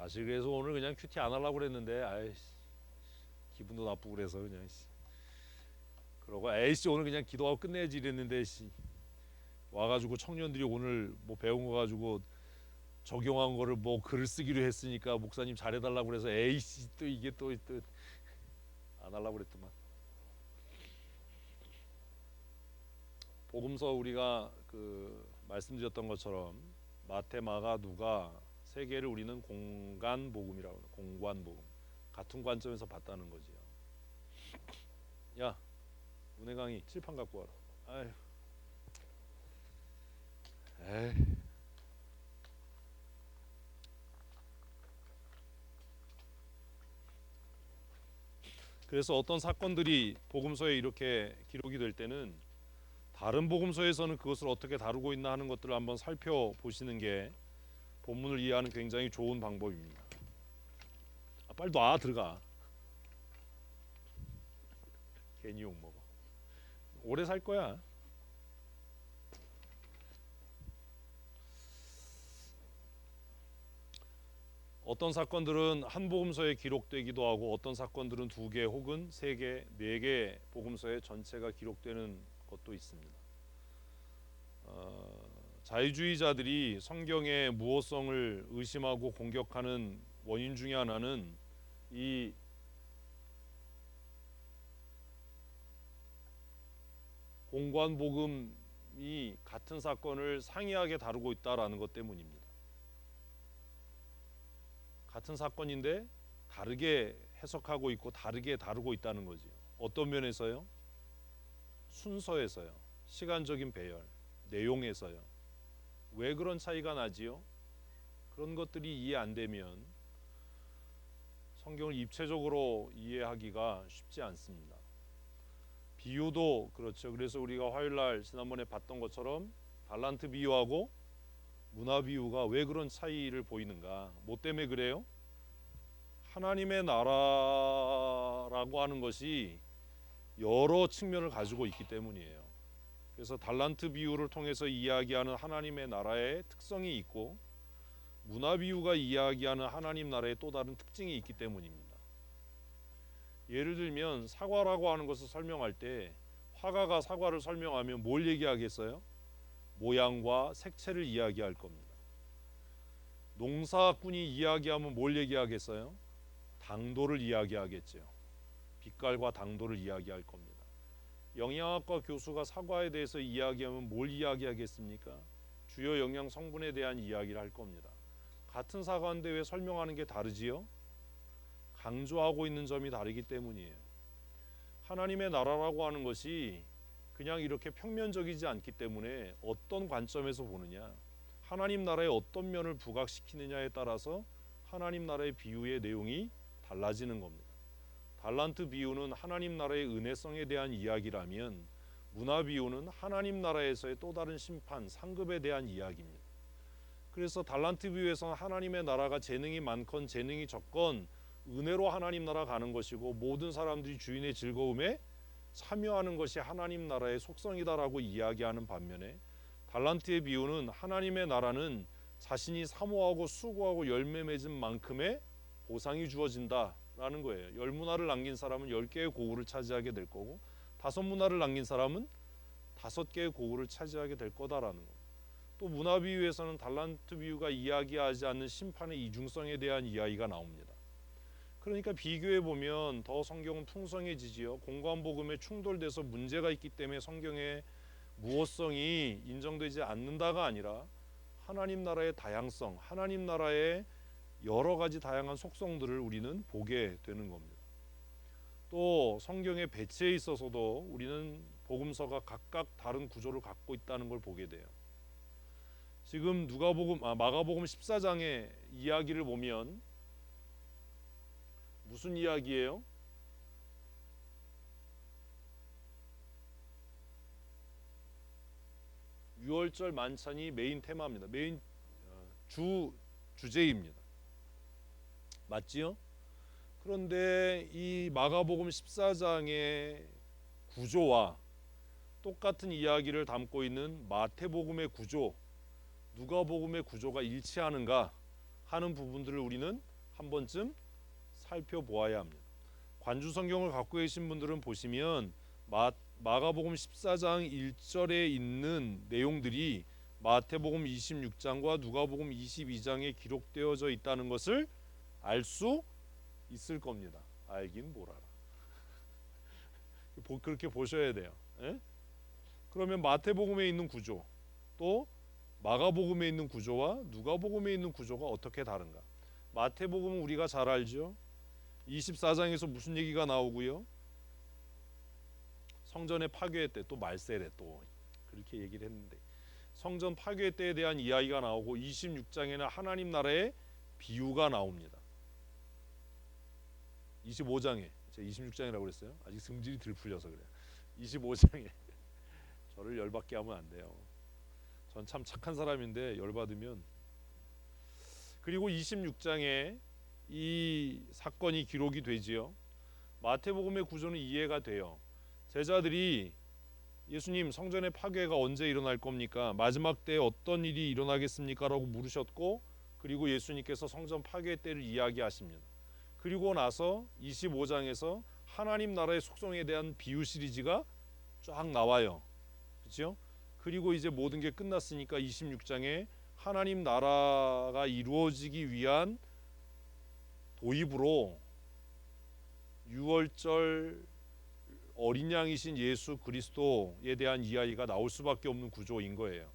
사실 그래서 오늘 그냥 큐티 안 하려고 그랬는데 아이씨 기분도 나쁘고 그래서 그냥 그러고 에이씨 오늘 그냥 기도하고 끝내야지 이랬는데 와가지고 청년들이 오늘 뭐 배운 거 가지고 적용한 거를 뭐 글을 쓰기로 했으니까 목사님 잘해달라고 그래서 에이씨 또 이게 또 안 하려고 그랬더만. 복음서 우리가 그 말씀드렸던 것처럼 마태, 마가, 누가 세 개를 우리는 공간 복음이라고 해요. 공관 복음. 같은 관점에서 봤다는 거지요. 야, 은혜 강의 칠판 갖고 와라. 아휴, 에이. 그래서 어떤 사건들이 복음서에 이렇게 기록이 될 때는 다른 복음서에서는 그것을 어떻게 다루고 있나 하는 것들을 한번 살펴보시는 게 본문을 이해하는 굉장히 좋은 방법입니다. 빨리 놔 들어가. 괜히 욕 먹어. 오래 살 거야. 어떤 사건들은 한 복음서에 기록되기도 하고 어떤 사건들은 두 개 혹은 세 개, 네 개 복음서에 전체가 기록되는 것도 있습니다. 자유주의자들이 성경의 무호성을 의심하고 공격하는 원인 중에 하나는 이 공관복음이 같은 사건을 상이하게 다루고 있다라는 것 때문입니다. 같은 사건인데 다르게 해석하고 있고 다르게 다루고 있다는 거지요. 어떤 면에서요? 순서에서요. 시간적인 배열, 내용에서요. 왜 그런 차이가 나지요? 그런 것들이 이해 안 되면 성경을 입체적으로 이해하기가 쉽지 않습니다. 비유도 그렇죠. 그래서 우리가 화요일날 지난번에 봤던 것처럼 달란트 비유하고 문화 비유가 왜 그런 차이를 보이는가? 뭐 때문에 그래요? 하나님의 나라라고 하는 것이 여러 측면을 가지고 있기 때문이에요. 그래서 달란트 비유를 통해서 이야기하는 하나님의 나라의 특성이 있고 문화 비유가 이야기하는 하나님 나라의 또 다른 특징이 있기 때문입니다. 예를 들면 사과라고 하는 것을 설명할 때 화가가 사과를 설명하면 뭘 얘기하겠어요? 모양과 색채를 이야기할 겁니다. 농사꾼이 이야기하면 뭘 얘기하겠어요? 당도를 이야기하겠죠. 빛깔과 당도를 이야기할 겁니다. 영양학과 교수가 사과에 대해서 이야기하면 뭘 이야기하겠습니까? 주요 영양 성분에 대한 이야기를 할 겁니다. 같은 사과인데 왜 설명하는 게 다르지요? 강조하고 있는 점이 다르기 때문이에요. 하나님의 나라라고 하는 것이 그냥 이렇게 평면적이지 않기 때문에 어떤 관점에서 보느냐, 하나님 나라의 어떤 면을 부각시키느냐에 따라서 하나님 나라의 비유의 내용이 달라지는 겁니다. 달란트 비유는 하나님 나라의 은혜성에 대한 이야기라면 문화 비유는 하나님 나라에서의 또 다른 심판, 상급에 대한 이야기입니다. 그래서 달란트 비유에서는 하나님의 나라가 재능이 많건 재능이 적건 은혜로 하나님 나라 가는 것이고 모든 사람들이 주인의 즐거움에 참여하는 것이 하나님 나라의 속성이다라고 이야기하는 반면에 달란트의 비유는 하나님의 나라는 자신이 사모하고 수고하고 열매 맺은 만큼의 보상이 주어진다라는 거예요. 10문화를 남긴 사람은 10개의 고울을 차지하게 될 거고 5문화를 남긴 사람은 5개의 고울을 차지하게 될 거다라는 거예요. 또 문화 비유에서는 달란트 비유가 이야기하지 않는 심판의 이중성에 대한 이야기가 나옵니다. 그러니까 비교해 보면 더 성경은 풍성해지지요. 공관복음에 충돌돼서 문제가 있기 때문에 성경의 무호성이 인정되지 않는다가 아니라 하나님 나라의 다양성, 하나님 나라의 여러 가지 다양한 속성들을 우리는 보게 되는 겁니다. 또 성경의 배치에 있어서도 우리는 복음서가 각각 다른 구조를 갖고 있다는 걸 보게 돼요. 지금 마가복음 14장의 이야기를 보면 무슨 이야기예요? 유월절 만찬이 메인 테마입니다. 메인 주제입니다. 맞지요? 그런데 이 마가복음 14장의 구조와 똑같은 이야기를 담고 있는 마태복음의 구조, 누가복음의 구조가 일치하는가 하는 부분들을 우리는 한 번쯤 살펴보아야 합니다. 관주 성경을 갖고 계신 분들은 보시면 마가복음 14장 1절에 있는 내용들이 마태복음 26장과 누가복음 22장에 기록되어져 있다는 것을 알 수 있을 겁니다. 알긴 뭘 알아. 그렇게 보셔야 돼요. 에? 그러면 마태복음에 있는 구조 또 마가복음에 있는 구조와 누가복음에 있는 구조가 어떻게 다른가? 마태복음은 우리가 잘 알죠. 24장에서 무슨 얘기가 나오고요. 성전의 파괴 때 또 말세래 또 그렇게 얘기를 했는데 성전 파괴 때에 대한 이야기가 나오고 26장에는 하나님 나라의 비유가 나옵니다. 25장에 제가 26장이라고 그랬어요. 아직 승질이 덜 풀려서 그래요. 25장에 저를 열받게 하면 안 돼요. 전 참 착한 사람인데 열받으면. 그리고 26장에 이 사건이 기록이 되지요. 마태복음의 구조는 이해가 돼요. 제자들이 예수님 성전의 파괴가 언제 일어날 겁니까? 마지막 때에 어떤 일이 일어나겠습니까? 라고 물으셨고 그리고 예수님께서 성전 파괴 때를 이야기하십니다. 그리고 나서 25장에서 하나님 나라의 속성에 대한 비유 시리즈가 쫙 나와요. 그렇죠? 그리고 이제 모든 게 끝났으니까 26장에 하나님 나라가 이루어지기 위한 도입으로 6월절 어린 양이신 예수 그리스도에 대한 이야기가 나올 수밖에 없는 구조인 거예요.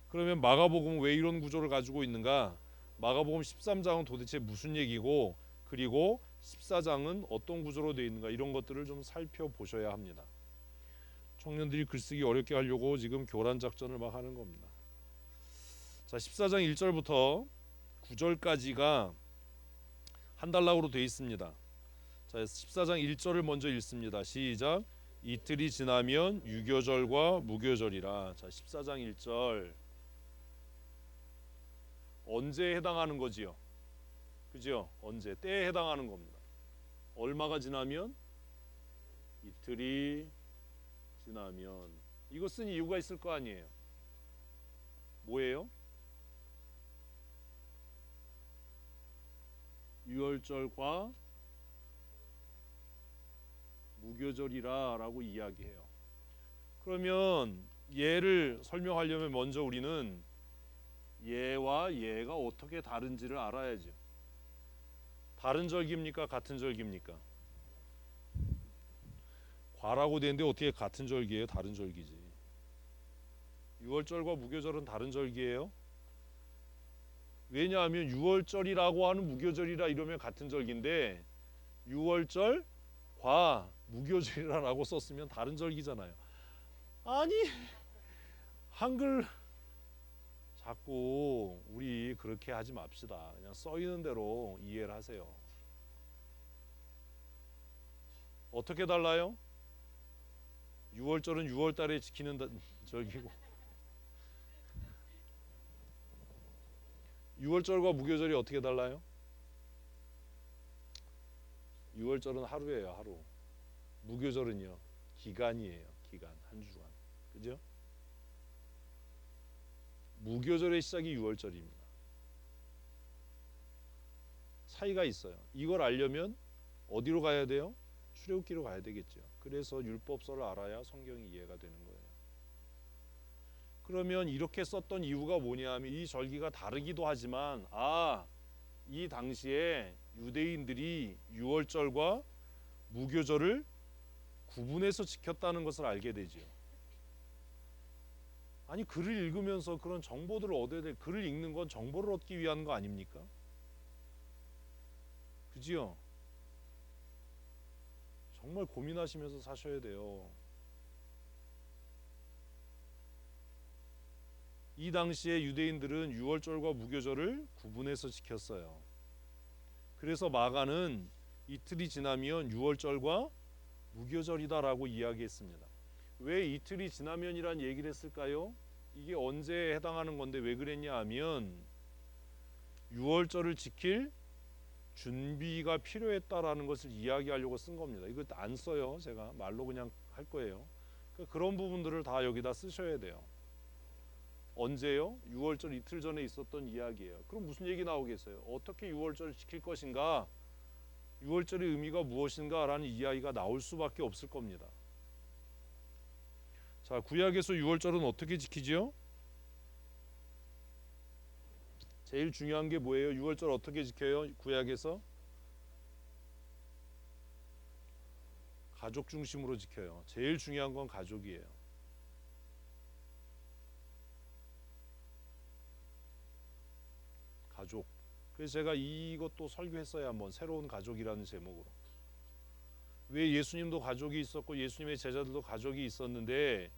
그러면 마가복음은 왜 이런 구조를 가지고 있는가? 마가복음 13장은 도대체 무슨 얘기고 그리고 14장은 어떤 구조로 되어 있는가? 이런 것들을 좀 살펴보셔야 합니다. 청년들이 글쓰기 어렵게 하려고 지금 교란 작전을 막 하는 겁니다. 자, 14장 1절부터 9절까지가 한 단락으로 되어 있습니다. 자, 14장 1절을 먼저 읽습니다. 시작. 이틀이 지나면 유교절과 무교절이라. 자, 14장 1절 언제에 해당하는 거지요? 그죠? 언제? 때에 해당하는 겁니다. 얼마가 지나면? 이틀이 지나면. 이거 쓴 이유가 있을 거 아니에요? 뭐예요? 유월절과 무교절이라 라고 이야기해요. 그러면 예를 설명하려면 먼저 우리는 예와 예가 어떻게 다른지를 알아야죠. 다른 절기입니까? 같은 절기입니까? 과라고 되는데 어떻게 같은 절기예요? 다른 절기지. 유월절과 무교절은 다른 절기예요. 왜냐하면 유월절이라고 하는 무교절이라 이러면 같은 절기인데 유월절 과 무교절이라고 썼으면 다른 절기잖아요. 아니 한글 자꾸 우리 그렇게 하지 맙시다. 그냥 써 있는 대로 이해를 하세요. 어떻게 달라요? 유월절은 6월달에 지키는 절기고 6월절과 무교절이 어떻게 달라요? 6월절은 하루예요, 하루. 무교절은요, 기간이에요, 기간, 한 주간. 그죠? 무교절의 시작이 6월절입니다. 차이가 있어요. 이걸 알려면 어디로 가야 돼요? 출애굽기로 가야 되겠죠. 그래서 율법서를 알아야 성경이 이해가 되는 거예요. 그러면 이렇게 썼던 이유가 뭐냐면 이 절기가 다르기도 하지만 이 당시에 유대인들이 유월절과 무교절을 구분해서 지켰다는 것을 알게 되죠. 아니 글을 읽으면서 그런 정보들을 얻어야 될, 글을 읽는 건 정보를 얻기 위한 거 아닙니까? 그지요? 정말 고민하시면서 사셔야 돼요. 이 당시에 유대인들은 유월절과 무교절을 구분해서 지켰어요. 그래서 마가는 이틀이 지나면 유월절과 무교절이다라고 이야기했습니다. 왜 이틀이 지나면이란 얘기를 했을까요? 이게 언제에 해당하는 건데 왜 그랬냐 하면 유월절을 지킬 준비가 필요했다라는 것을 이야기하려고 쓴 겁니다. 이거 안 써요. 제가 말로 그냥 할 거예요. 그런 부분들을 다 여기다 쓰셔야 돼요. 언제요? 6월절 이틀 전에 있었던 이야기예요. 그럼 무슨 얘기 나오겠어요? 어떻게 6월절을 지킬 것인가? 6월절의 의미가 무엇인가? 라는 이야기가 나올 수밖에 없을 겁니다. 자, 구약에서 6월절은 어떻게 지키지요? 제일 중요한 게 뭐예요? 6월절 어떻게 지켜요? 구약에서 가족 중심으로 지켜요. 제일 중요한 건 가족이에요. 가족. 그래서 제가 이것도 설교했어요. 한번 새로운 가족이라는 제목으로. 왜 예수님도 가족이 있었고 예수님의 제자들도 가족이 있었는데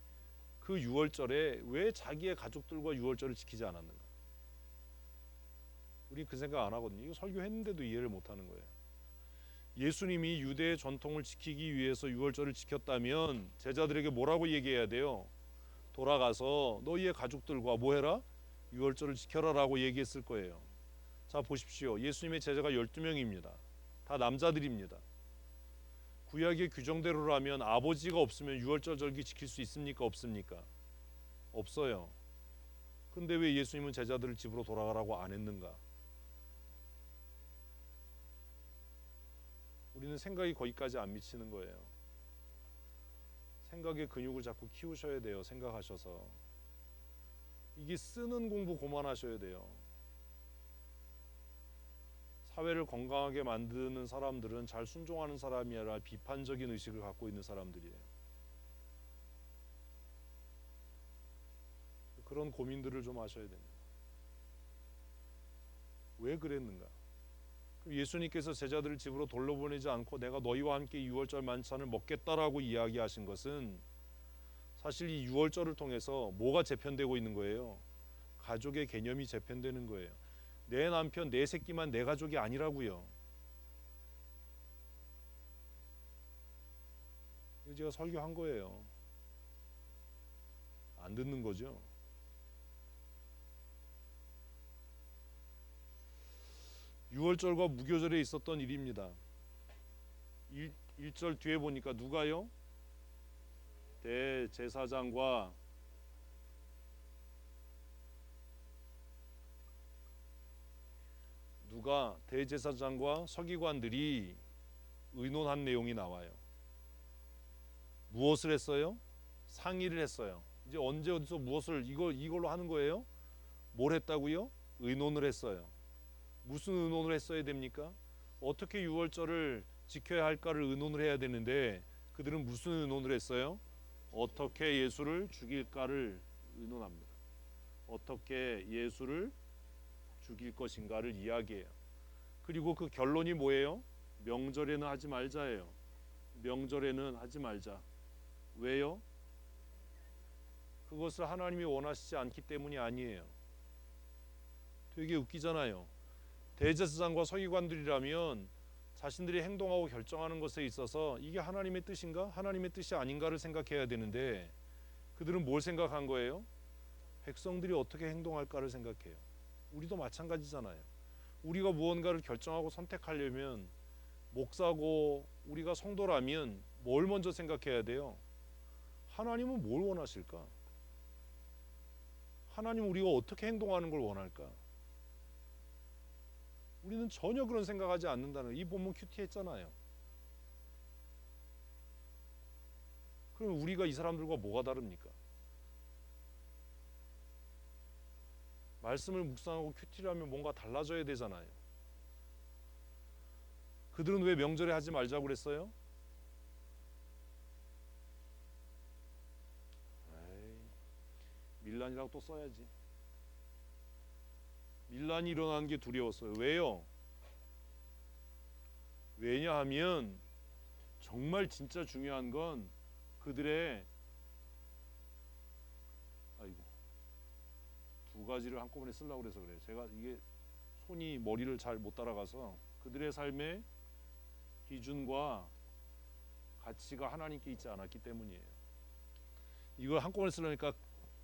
그 6월절에 왜 자기의 가족들과 6월절을 지키지 않았는가? 우리 그 생각 안 하거든요. 이거 설교했는데도 이해를 못 하는 거예요. 예수님이 유대의 전통을 지키기 위해서 6월절을 지켰다면 제자들에게 뭐라고 얘기해야 돼요? 돌아가서 너희의 가족들과 뭐 해라? 6월절을 지켜라라고 얘기했을 거예요. 자, 보십시오. 예수님의 제자가 12명입니다. 다 남자들입니다. 구약의 규정대로라면 아버지가 없으면 6월절 절기 지킬 수 있습니까? 없습니까? 없어요. 근데 왜 예수님은 제자들을 집으로 돌아가라고 안 했는가? 우리는 생각이 거기까지 안 미치는 거예요. 생각의 근육을 자꾸 키우셔야 돼요. 생각하셔서. 이게 쓰는 공부 그만하셔야 돼요. 사회를 건강하게 만드는 사람들은 잘 순종하는 사람이 아니라 비판적인 의식을 갖고 있는 사람들이에요. 그런 고민들을 좀 하셔야 됩니다. 왜 그랬는가? 예수님께서 제자들을 집으로 돌려보내지 않고 내가 너희와 함께 6월절 만찬을 먹겠다라고 이야기하신 것은 사실 이 6월절을 통해서 뭐가 재편되고 있는 거예요? 가족의 개념이 재편되는 거예요. 내 남편, 내 새끼만 내 가족이 아니라고요. 이거 제가 설교한 거예요. 안 듣는 거죠. 6월절과 무교절에 있었던 일입니다. 1절 뒤에 보니까 누가요? 대제사장과 누가 대제사장과 서기관들이 의논한 내용이 나와요. 무엇을 했어요? 상의를 했어요. 이제 언제 어디서 무엇을 이걸로 하는 거예요? 뭘 했다고요? 의논을 했어요. 무슨 의논을 했어야 됩니까? 어떻게 6월절을 지켜야 할까를 의논을 해야 되는데 그들은 무슨 의논을 했어요? 어떻게 예수를 죽일까를 의논합니다. 어떻게 예수를 죽일 것인가를 이야기해요. 그리고 그 결론이 뭐예요? 명절에는 하지 말자예요. 명절에는 하지 말자. 왜요? 그것을 하나님이 원하시지 않기 때문이 아니에요. 되게 웃기잖아요. 대제사장과 서기관들이라면 자신들이 행동하고 결정하는 것에 있어서 이게 하나님의 뜻인가? 하나님의 뜻이 아닌가를 생각해야 되는데 그들은 뭘 생각한 거예요? 백성들이 어떻게 행동할까를 생각해요. 우리도 마찬가지잖아요. 우리가 무언가를 결정하고 선택하려면 목사고 우리가 성도라면 뭘 먼저 생각해야 돼요? 하나님은 뭘 원하실까? 하나님은 우리가 어떻게 행동하는 걸 원할까? 우리는 전혀 그런 생각하지 않는다는 이 본문 큐티했잖아요. 그럼 우리가 이 사람들과 뭐가 다릅니까? 말씀을 묵상하고 큐티를 하면 뭔가 달라져야 되잖아요. 그들은 왜 명절에 하지 말자고 그랬어요? 에이, 밀란이라고 또 써야지. 밀란이 일어나는 게 두려웠어요. 왜요? 왜냐하면 정말 진짜 중요한 건 그들의 두 가지를 한꺼번에 쓰려고 그래서 그래요. 제가 이게 손이 머리를 잘 못 따라가서 그들의 삶의 기준과 가치가 하나님께 있지 않았기 때문이에요. 이걸 한꺼번에 쓰려니까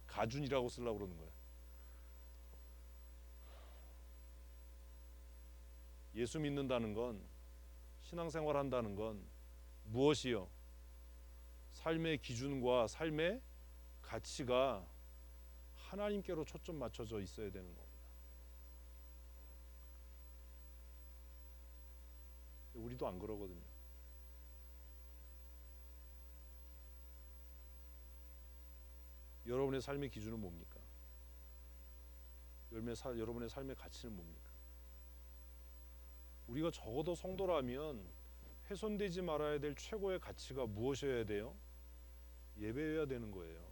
가준이라고 쓰려고 그러는 거예요. 예수 믿는다는 건, 신앙생활 한다는 건 무엇이요? 삶의 기준과 삶의 가치가 하나님께로 초점 맞춰져 있어야 되는 겁니다. 우리도 안 그러거든요. 여러분의 삶의 기준은 뭡니까? 여러분의 삶의 가치는 뭡니까? 우리가 적어도 성도라면 훼손되지 말아야 될 최고의 가치가 무엇이어야 돼요? 예배여야 되는 거예요.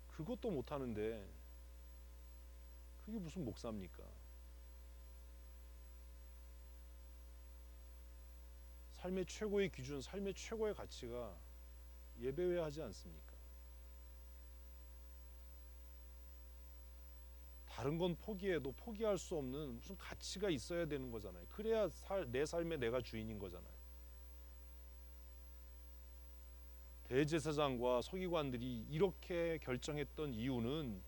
그것도 못하는데 그게 무슨 목사입니까? 삶의 최고의 기준, 삶의 최고의 가치가 예배여야 하지 않습니까? 다른 건 포기해도 포기할 수 없는 무슨 가치가 있어야 되는 거잖아요. 그래야 내 삶의 내가 주인인 거잖아요. 대제사장과 서기관들이 이렇게 결정했던 이유는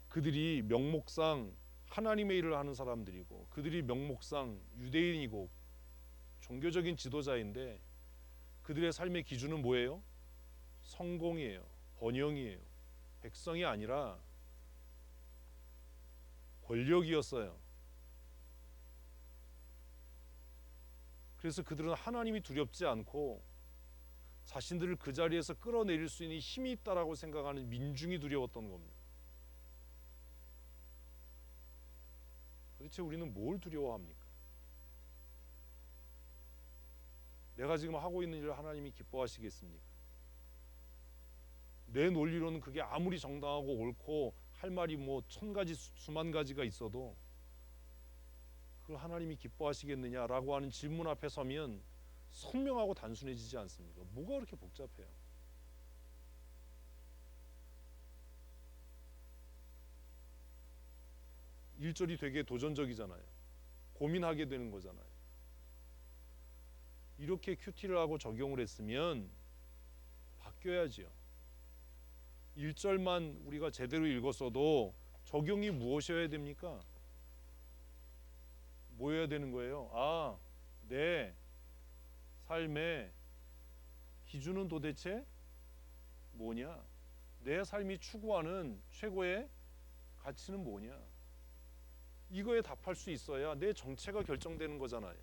그들이 명목상 하나님의 일을 하는 사람들이고 그들이 명목상 유대인이고 종교적인 지도자인데 그들의 삶의 기준은 뭐예요? 성공이에요. 번영이에요. 백성이 아니라 권력이었어요. 그래서 그들은 하나님이 두렵지 않고 자신들을 그 자리에서 끌어내릴 수 있는 힘이 있다라고 생각하는 민중이 두려웠던 겁니다. 도대체 우리는 뭘 두려워합니까? 내가 지금 하고 있는 일을 하나님이 기뻐하시겠습니까? 내 논리로는 그게 아무리 정당하고 옳고 할 말이 뭐 1000가지 수만 가지가 있어도 그걸 하나님이 기뻐하시겠느냐라고 하는 질문 앞에 서면 선명하고 단순해지지 않습니까? 뭐가 그렇게 복잡해요? 일절이 되게 도전적이잖아요. 고민하게 되는 거잖아요. 이렇게 큐티를 하고 적용을 했으면 바뀌어야지요. 1절만 우리가 제대로 읽었어도 적용이 무엇이어야 됩니까? 뭐여야 되는 거예요? 내 삶의 기준은 도대체 뭐냐? 내 삶이 추구하는 최고의 가치는 뭐냐? 이거에 답할 수 있어야 내 정체가 결정되는 거잖아요.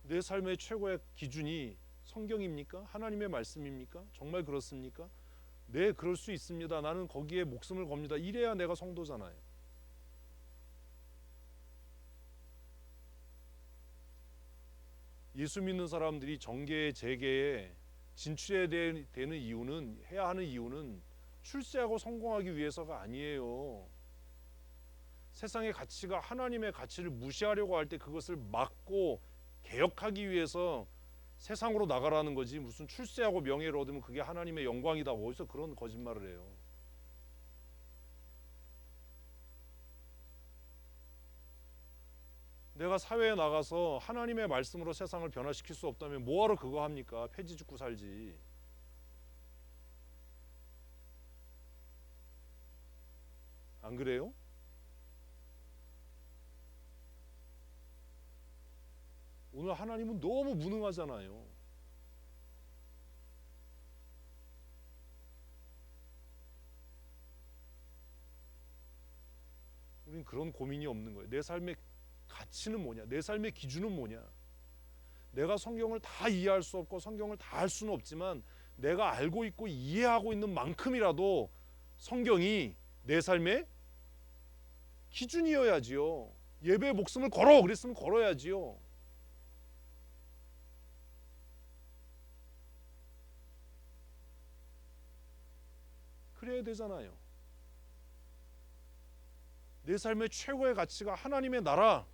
내 삶의 최고의 기준이 성경입니까? 하나님의 말씀입니까? 정말 그렇습니까? 네, 그럴 수 있습니다. 나는 거기에 목숨을 겁니다. 이래야 내가 성도잖아요. 예수 믿는 사람들이 정계에 재계에 진출해야 되는 이유는, 해야 하는 이유는 출세하고 성공하기 위해서가 아니에요. 세상의 가치가 하나님의 가치를 무시하려고 할 때 그것을 막고 개혁하기 위해서 세상으로 나가라는 거지, 무슨 출세하고 명예를 얻으면 그게 하나님의 영광이다, 어디서 그런 거짓말을 해요. 내가 사회에 나가서 하나님의 말씀으로 세상을 변화시킬 수 없다면 뭐하러 그거 합니까? 폐지 짓고 살지. 안 그래요? 오늘 하나님은 너무 무능하잖아요. 우린 그런 고민이 없는 거예요. 내 삶의 가치는 뭐냐? 내 삶의 기준은 뭐냐? 내가 성경을 다 이해할 수 없고 성경을 다 할 수는 없지만 내가 알고 있고 이해하고 있는 만큼이라도 성경이 내 삶의 기준이어야지요. 예배에 목숨을 걸어 그랬으면 걸어야지요. 그래야 되잖아요. 내 삶의 최고의 가치가 하나님의 나라,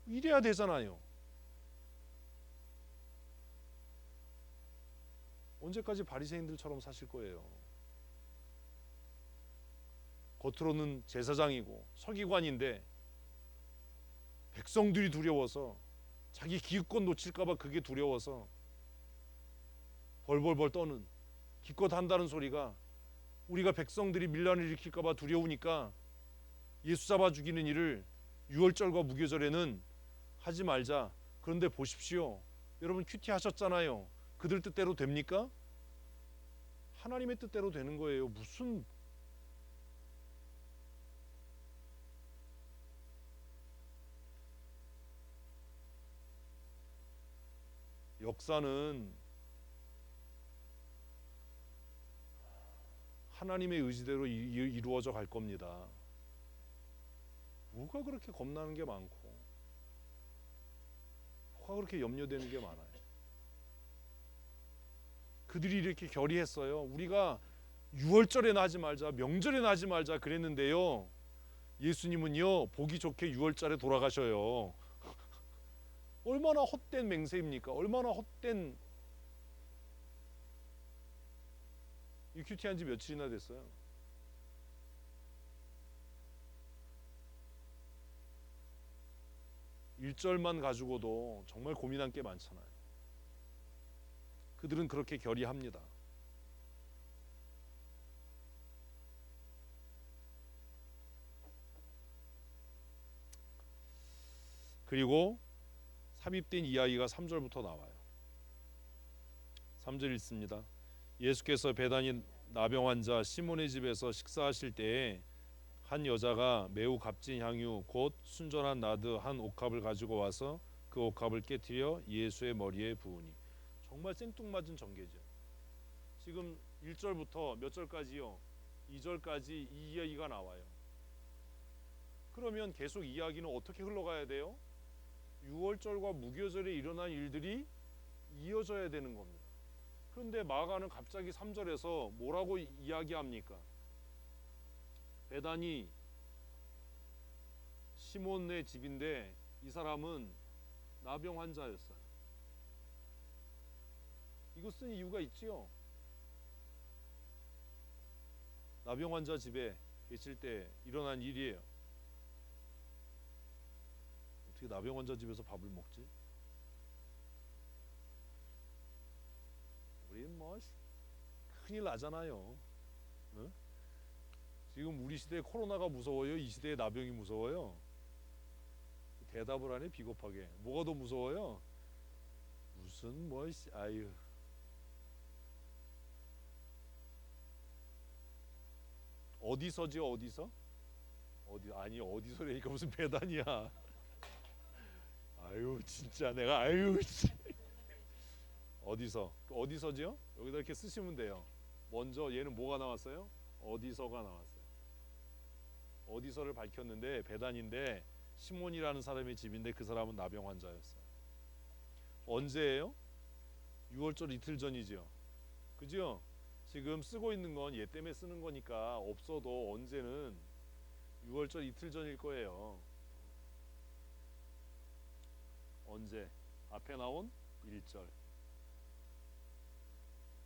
이래야 되잖아요. 언제까지 바리새인들처럼 사실 거예요? 겉으로는 제사장이고 서기관인데 백성들이 두려워서, 자기 기득권 놓칠까 봐 그게 두려워서 벌벌벌 떠는, 기껏 한다는 소리가 우리가 백성들이 밀란을 일으킬까 봐 두려우니까 예수 잡아 죽이는 일을 유월절과 무교절에는 하지 말자. 그런데 보십시오. 여러분 큐티 하셨잖아요. 그들 뜻대로 됩니까? 하나님의 뜻대로 되는 거예요. 무슨 역사는 하나님의 의지대로 이루어져 갈 겁니다. 뭐가 그렇게 겁나는 게 많고 뭐가 그렇게 염려되는 게 많아요. 그들이 이렇게 결의했어요. 우리가 6월절에 나지 말자, 명절에 나지 말자 그랬는데요. 예수님은요, 보기 좋게 6월절에 돌아가셔요. 얼마나 헛된 맹세입니까? 얼마나 헛된. 이 큐티한 지 며칠이나 됐어요. 일절만 가지고도 정말 고민한 게 많잖아요. 그들은 그렇게 결의합니다. 그리고 삽입된 이야기가 3절부터 나와요. 3절 읽습니다. 예수께서 베다니 나병 환자 시몬의 집에서 식사하실 때에 한 여자가 매우 값진 향유 곧 순전한 나드 한 옥합을 가지고 와서 그 옥합을 깨뜨려 예수의 머리에 부으니. 정말 생뚱맞은 전개죠. 지금 1절부터 몇 절까지요? 2절까지 이 이야기가 나와요. 그러면 계속 이야기는 어떻게 흘러가야 돼요? 6월절과 무교절에 일어난 일들이 이어져야 되는 겁니다. 그런데 마가는 갑자기 3절에서 뭐라고 이야기합니까? 베다니 시몬의 집인데 이 사람은 나병 환자였어요. 이거 쓴 이유가 있지요. 나병 환자 집에 계실 때 일어난 일이에요. 어떻게 나병 환자 집에서 밥을 먹지? 우리 뭐 큰일 나잖아요. 어? 지금 우리 시대에 코로나가 무서워요? 이 시대에 나병이 무서워요? 대답을 하네 비겁하게. 뭐가 더 무서워요? 무슨 뭐 아유. 어디서지요? 어디서? 아니 어디서라니까 무슨 배단이야. 아유 진짜 내가 아유 어디서지요? 여기다 이렇게 쓰시면 돼요. 먼저 얘는 뭐가 나왔어요? 어디서가 나왔어요. 어디서를 밝혔는데 베단인데 시몬이라는 사람의 집인데 그 사람은 나병 환자였어요. 언제예요? 6월절 이틀 전이죠. 그죠? 지금 쓰고 있는 건 얘 때문에 쓰는 거니까 없어도 언제는 6월절 이틀 전일 거예요. 언제? 앞에 나온 1절.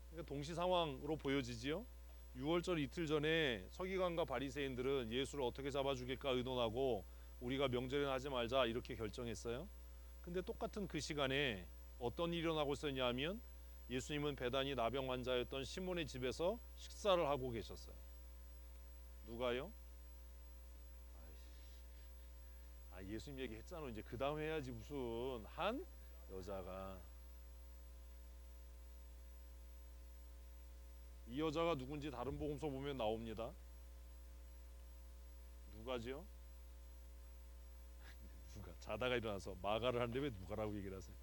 그러니까 동시 상황으로 보여지지요. 6월절 이틀 전에 서기관과 바리새인들은 예수를 어떻게 잡아 죽일까 의논하고 우리가 명절에 하지 말자 이렇게 결정했어요. 근데 똑같은 그 시간에 어떤 일이 일어나고 있었냐 하면 예수님은 베다니 나병 환자였던 시몬의 집에서 식사를 하고 계셨어요. 누가요? 예수님 얘기했잖아. 이제 그 다음 해야지. 무슨 한 여자가. 이 여자가 누군지 다른 복음서 보면 나옵니다. 누가죠? 누가 자다가 일어나서 마가를 하는데 왜 누가라고 얘기를 하세요?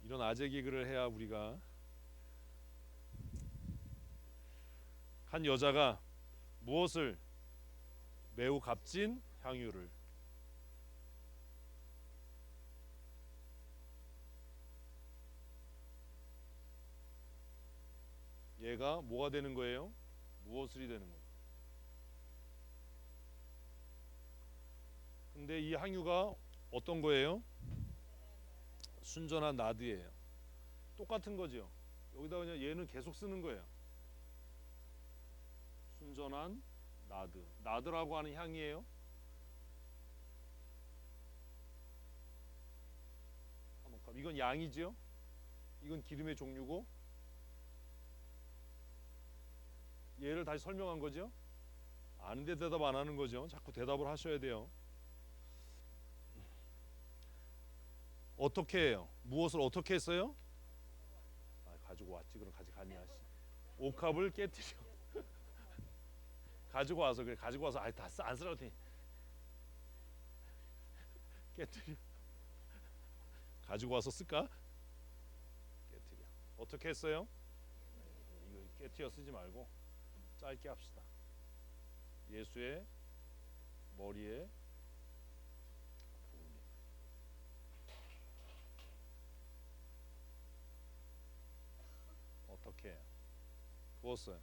이런 아재 개그를 해야 우리가. 한 여자가 무엇을? 매우 값진 향유를. 얘가 뭐가 되는 거예요? 무엇을이 되는 거예요? 근데 이 향유가 어떤 거예요? 순전한 나드예요. 똑같은 거죠. 여기다 그냥 얘는 계속 쓰는 거예요. 순전한 나드. 나드라고 하는 향이에요. 이건 양이죠. 이건 기름의 종류고. 얘를 다시 설명한 거죠. 아는데 대답 안 하는 거죠. 자꾸 대답을 하셔야 돼요. 어떻게 해요? 무엇을 어떻게 했어요? 가지고 왔지. 그럼 가져가냐? 옥합을 깨뜨려. 가지고 와서 그래. 가지고 와서 다 안 쓰라고 테 깨뜨려. 가지고 와서 쓸까? 깨뜨려. 어떻게 했어요? 이거 깨뜨려 쓰지 말고 짧게 합시다. 예수의 머리에 부으니. 어떻게 부었어요?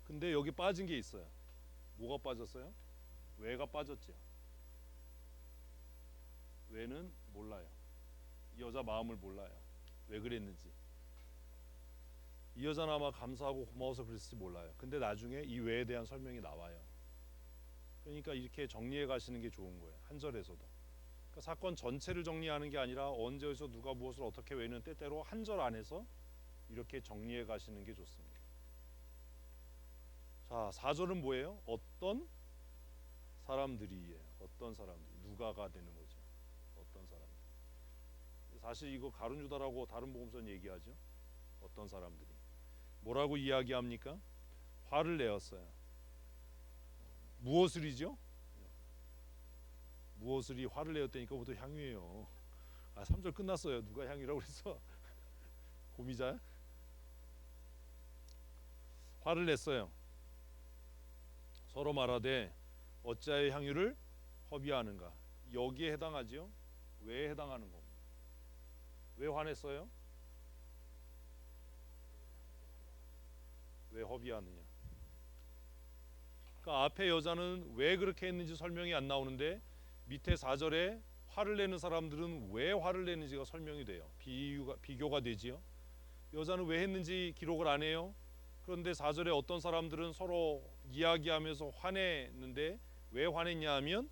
근데 여기 빠진 게 있어요. 뭐가 빠졌어요? 왜가 빠졌죠. 왜는 몰라요. 이 여자 마음을 몰라요. 왜 그랬는지. 이 여자는 아마 감사하고 고마워서 그랬을지 몰라요. 근데 나중에 이 왜에 대한 설명이 나와요. 그러니까 이렇게 정리해 가시는 게 좋은 거예요. 한 절에서도. 그러니까 사건 전체를 정리하는 게 아니라 언제 어디서 누가 무엇을 어떻게 왜는 때때로 한 절 안에서 이렇게 정리해 가시는 게 좋습니다. 자, 4절은 뭐예요? 어떤 사람들이에요. 어떤 사람들이. 누가가 되는 거죠. 어떤 사람들. 사실 이거 가룟 유다라고 다른 복음서는 얘기하죠. 어떤 사람들이. 뭐라고 이야기합니까? 화를 내었어요. 무엇을이죠? 무엇을이 화를 내었다니까 그것도 향유예요. 3절 끝났어요. 누가 향유라고 그랬어? 고미자야? 화를 냈어요. 서로 말하되 어찌하여 향유를 허비하는가? 여기에 해당하지요? 왜 해당하는 겁니다. 왜 화냈어요? 왜 허비하느냐? 그러니까 앞에 여자는 왜 그렇게 했는지 설명이 안 나오는데 밑에 4절에 화를 내는 사람들은 왜 화를 내는지가 설명이 돼요. 비교가 되지요. 여자는 왜 했는지 기록을 안 해요. 그런데 4절에 어떤 사람들은 서로 이야기하면서 화냈는데 왜 화냈냐 하면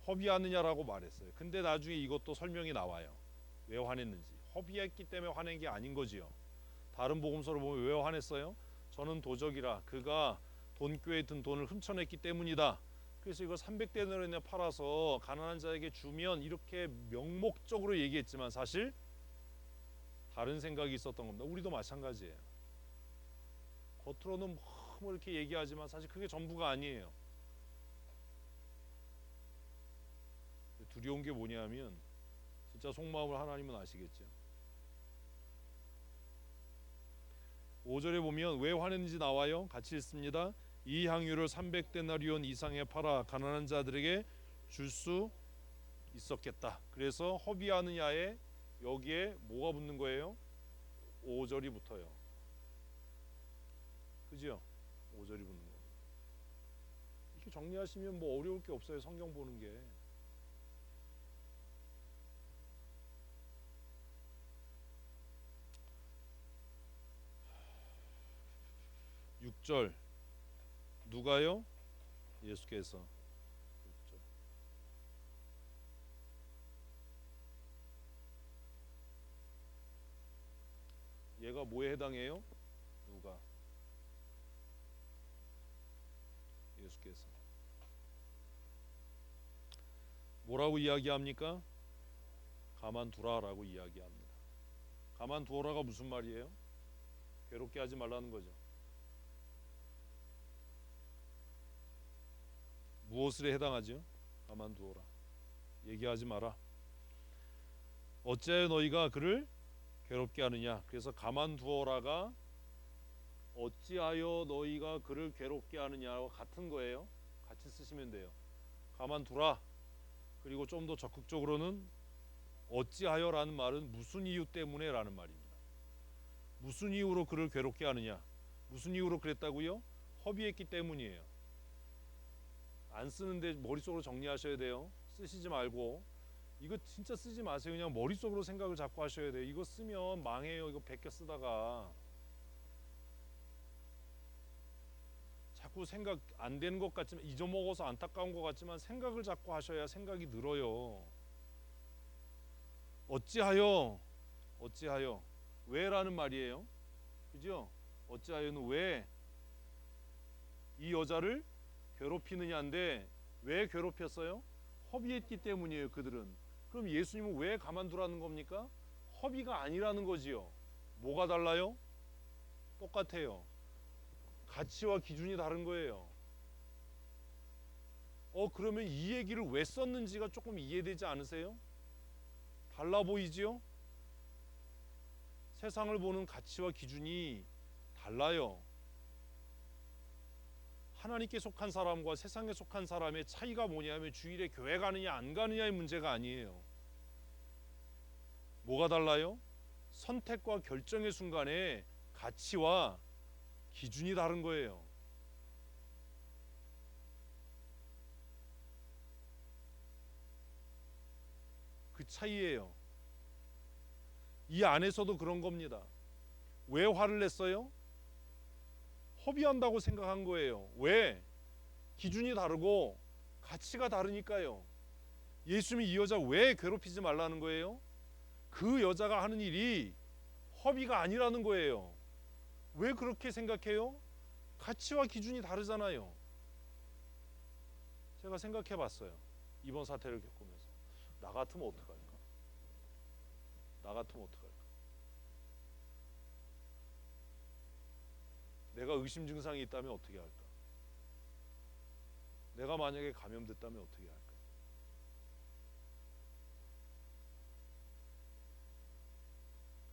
허비하느냐라고 말했어요. 근데 나중에 이것도 설명이 나와요. 왜 화냈는지. 허비했기 때문에 화낸 게 아닌 거지요. 다른 복음서를 보면 왜 화냈어요? 저는 도적이라 그가 돈교에 든 돈을 훔쳐냈기 때문이다. 그래서 이걸 300데나리온에 팔아서 가난한 자에게 주면 이렇게 명목적으로 얘기했지만 사실 다른 생각이 있었던 겁니다. 우리도 마찬가지예요. 겉으로는 뭐 이렇게 얘기하지만 사실 그게 전부가 아니에요. 두려운 게 뭐냐면 진짜 속마음을 하나님은 아시겠죠. 5절에 보면 왜 화냈는지 나와요. 같이 읽습니다. 이 향유를 300데나리온 이상에 팔아 가난한 자들에게 줄 수 있었겠다. 그래서 허비하느냐에 여기에 뭐가 붙는 거예요? 5절이 붙어요. 그죠? 5절이 붙는 거예요. 이렇게 정리하시면 뭐 어려울 게 없어요. 성경 보는 게. 6절 누가요? 예수께서. 6절. 얘가 뭐에 해당해요? 누가? 예수께서. 뭐라고 이야기합니까? 가만두라라고 이야기합니다. 가만두어라가 무슨 말이에요? 괴롭게 하지 말라는 거죠. 무엇에 해당하죠? 가만두어라. 얘기하지 마라. 어찌하여 너희가 그를 괴롭게 하느냐? 그래서 가만두어라가 어찌하여 너희가 그를 괴롭게 하느냐와 같은 거예요. 같이 쓰시면 돼요. 가만두라. 그리고 좀 더 적극적으로는 어찌하여라는 말은 무슨 이유 때문에라는 말입니다. 무슨 이유로 그를 괴롭게 하느냐? 무슨 이유로 그랬다고요? 허비했기 때문이에요. 안 쓰는데 머릿속으로 정리하셔야 돼요. 쓰시지 말고 이거 진짜 쓰지 마세요. 그냥 머릿속으로 생각을 자꾸 하셔야 돼요. 이거 쓰면 망해요. 이거 베껴 쓰다가 자꾸 생각 안 되는 것 같지만 잊어먹어서 안타까운 것 같지만 생각을 자꾸 하셔야 생각이 늘어요. 어찌하여 왜라는 말이에요. 그죠? 어찌하여는 왜 이 여자를 괴롭히느냐인데 왜 괴롭혔어요? 허비했기 때문이에요. 그들은. 그럼 예수님은 왜 가만두라는 겁니까? 허비가 아니라는 거지요. 뭐가 달라요? 똑같아요. 가치와 기준이 다른 거예요. 그러면 이 얘기를 왜 썼는지가 조금 이해되지 않으세요? 달라 보이지요? 세상을 보는 가치와 기준이 달라요. 하나님께 속한 사람과 세상에 속한 사람의 차이가 뭐냐면 주일에 교회 가느냐 안 가느냐의 문제가 아니에요. 뭐가 달라요? 선택과 결정의 순간에 가치와 기준이 다른 거예요. 그 차이예요. 이 안에서도 그런 겁니다. 왜 화를 냈어요? 허비한다고 생각한 거예요. 왜? 기준이 다르고 가치가 다르니까요. 예수님이 이 여자 왜 괴롭히지 말라는 거예요? 그 여자가 하는 일이 허비가 아니라는 거예요. 왜 그렇게 생각해요? 가치와 기준이 다르잖아요. 제가 생각해 봤어요. 이번 사태를 겪으면서 나 같으면 어떡할까? 나 같으면 어떡할까? 내가 의심 증상이 있다면 어떻게 할까? 내가 만약에 감염됐다면 어떻게 할까?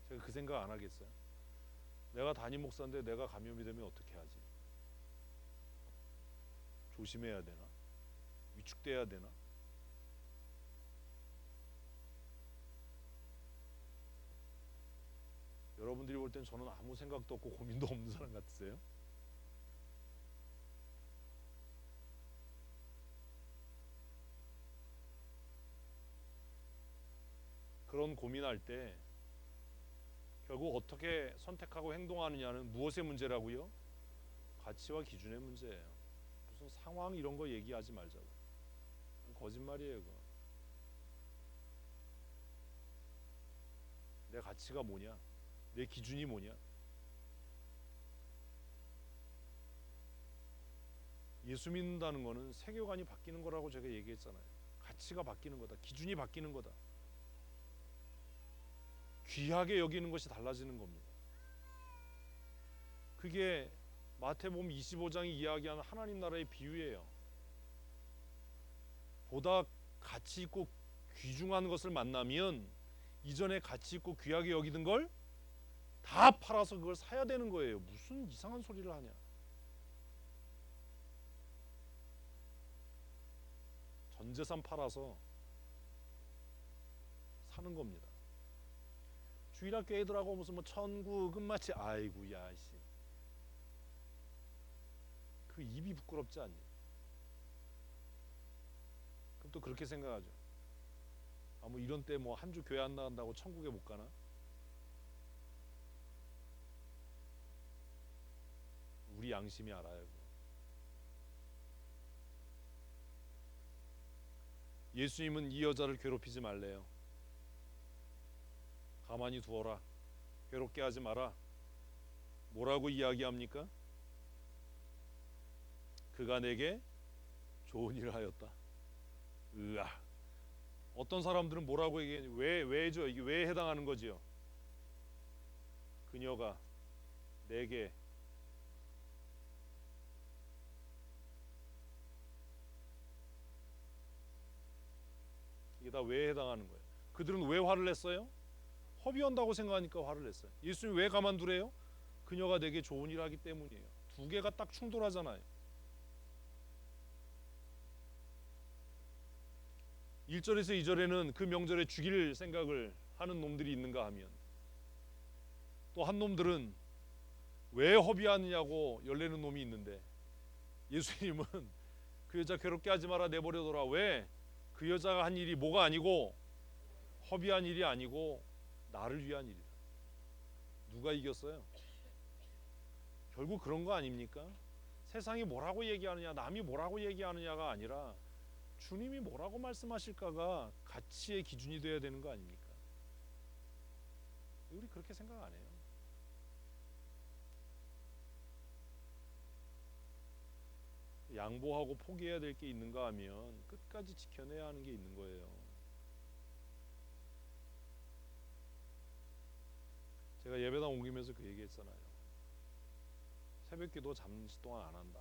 제가 그 생각 안 하겠어요? 내가 담임 목사인데 내가 감염이 되면 어떻게 하지? 조심해야 되나? 위축돼야 되나? 여러분들이 볼 땐 저는 아무 생각도 없고 고민도 없는 사람 같으세요? 그런 고민할 때 결국 어떻게 선택하고 행동하느냐는 무엇의 문제라고요? 가치와 기준의 문제예요. 무슨 상황 이런 거 얘기하지 말자고. 거짓말이에요. 그거. 내 가치가 뭐냐? 내 기준이 뭐냐? 예수 믿는다는 거는 세계관이 바뀌는 거라고 제가 얘기했잖아요. 가치가 바뀌는 거다. 기준이 바뀌는 거다. 귀하게 여기는 것이 달라지는 겁니다. 그게 마태복음 25장이 이야기하는 하나님 나라의 비유예요. 보다 가치 있고 귀중한 것을 만나면 이전에 가치 있고 귀하게 여기던 걸 다 팔아서 그걸 사야 되는 거예요. 무슨 이상한 소리를 하냐? 전 재산 팔아서 사는 겁니다. 주일학교 애들하고 무슨 뭐 천국 끝마치 아이고 야씨 그 입이 부끄럽지 않니? 그럼 또 그렇게 생각하죠. 뭐 이런 때 뭐 한 주 교회 안 나간다고 천국에 못 가나? 우리 양심이 알아요. 그거. 예수님은 이 여자를 괴롭히지 말래요. 가만히 두어라. 괴롭게 하지 마라. 뭐라고 이야기합니까? 그가 내게 좋은 일을 하였다. 으아. 어떤 사람들은 뭐라고 얘기해? 왜죠? 이게 왜 해당하는 거지요? 그녀가 내게 이게 다 왜 해당하는 거예요? 그들은 왜 화를 냈어요? 허비한다고 생각하니까 화를 냈어요. 예수님 왜 가만두래요? 그녀가 내게 좋은 일 하기 때문이에요. 두 개가 딱 충돌하잖아요. 1절에서 2절에는 그 명절에 죽일 생각을 하는 놈들이 있는가 하면 또 한 놈들은 왜 허비하느냐고 열내는 놈이 있는데 예수님은 그 여자 괴롭게 하지 마라 내버려둬라. 왜? 그 여자가 한 일이 뭐가 아니고 허비한 일이 아니고 나를 위한 일이다. 누가 이겼어요? 결국 그런 거 아닙니까? 세상이 뭐라고 얘기하느냐 남이 뭐라고 얘기하느냐가 아니라 주님이 뭐라고 말씀하실까가 가치의 기준이 되어야 되는 거 아닙니까? 우리 그렇게 생각 안 해요. 양보하고 포기해야 될 게 있는가 하면 끝까지 지켜내야 하는 게 있는 거예요. 제가 예배당 옮기면서 그 얘기했잖아요. 새벽기도 잠시 동안 안 한다.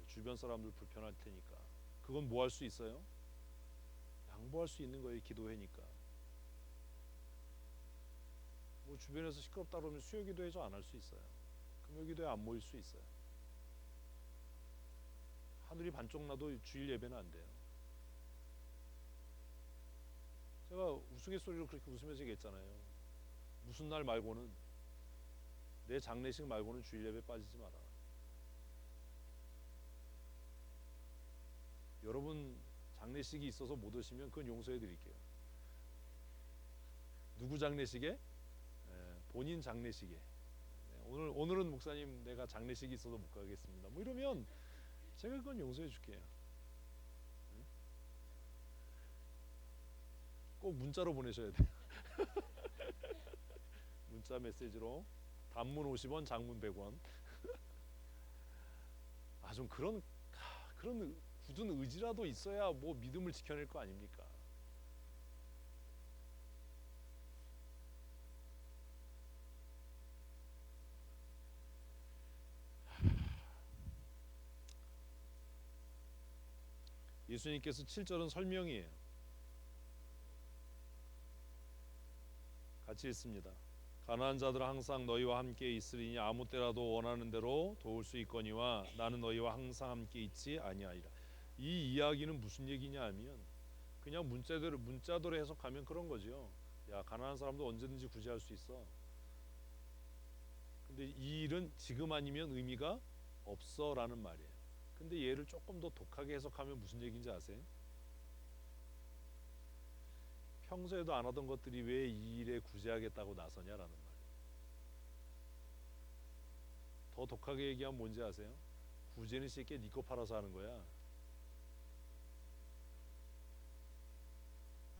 주변 사람들 불편할 테니까. 그건 뭐 할 수 있어요? 양보할 수 있는 거예요. 기도회니까. 뭐 주변에서 시끄럽다 그러면 수요기도회죠 안 할 수 있어요. 금요기도회 안 모일 수 있어요. 하늘이 반쪽 나도 주일 예배는 안 돼요. 제가 우스갯소리로 그렇게 웃으면서 얘기했잖아요. 무슨 날 말고는, 내 장례식 말고는 주일 예배 빠지지 마라. 여러분 장례식이 있어서 못 오시면 그건 용서해 드릴게요. 누구 장례식에? 본인 장례식에. 오늘은 목사님 내가 장례식이 있어서 못 가겠습니다. 뭐 이러면 제가 그건 용서해 줄게요. 꼭 문자로 보내셔야 돼요. 문자 메시지로. 단문 50원, 장문 100원. 좀 그런 굳은 의지라도 있어야 뭐 믿음을 지켜낼 거 아닙니까? 예수님께서 7절은 설명이에요. 같이 읽습니다. 가난한 자들은 항상 너희와 함께 있으리니 아무 때라도 원하는 대로 도울 수 있거니와 나는 너희와 항상 함께 있지 아니하리라. 이 이야기는 무슨 얘기냐 하면 그냥 문자대로 해석하면 그런 거죠. 야, 가난한 사람도 언제든지 구제할 수 있어. 근데 이 일은 지금 아니면 의미가 없어라는 말이에요. 근데 얘를 조금 더 독하게 해석하면 무슨 얘기인지 아세요? 평소에도 안 하던 것들이 왜 이 일에 구제하겠다고 나서냐라는 말이에요. 더 독하게 얘기하면 뭔지 아세요? 구제는 쉽게 네 거 팔아서 하는 거야.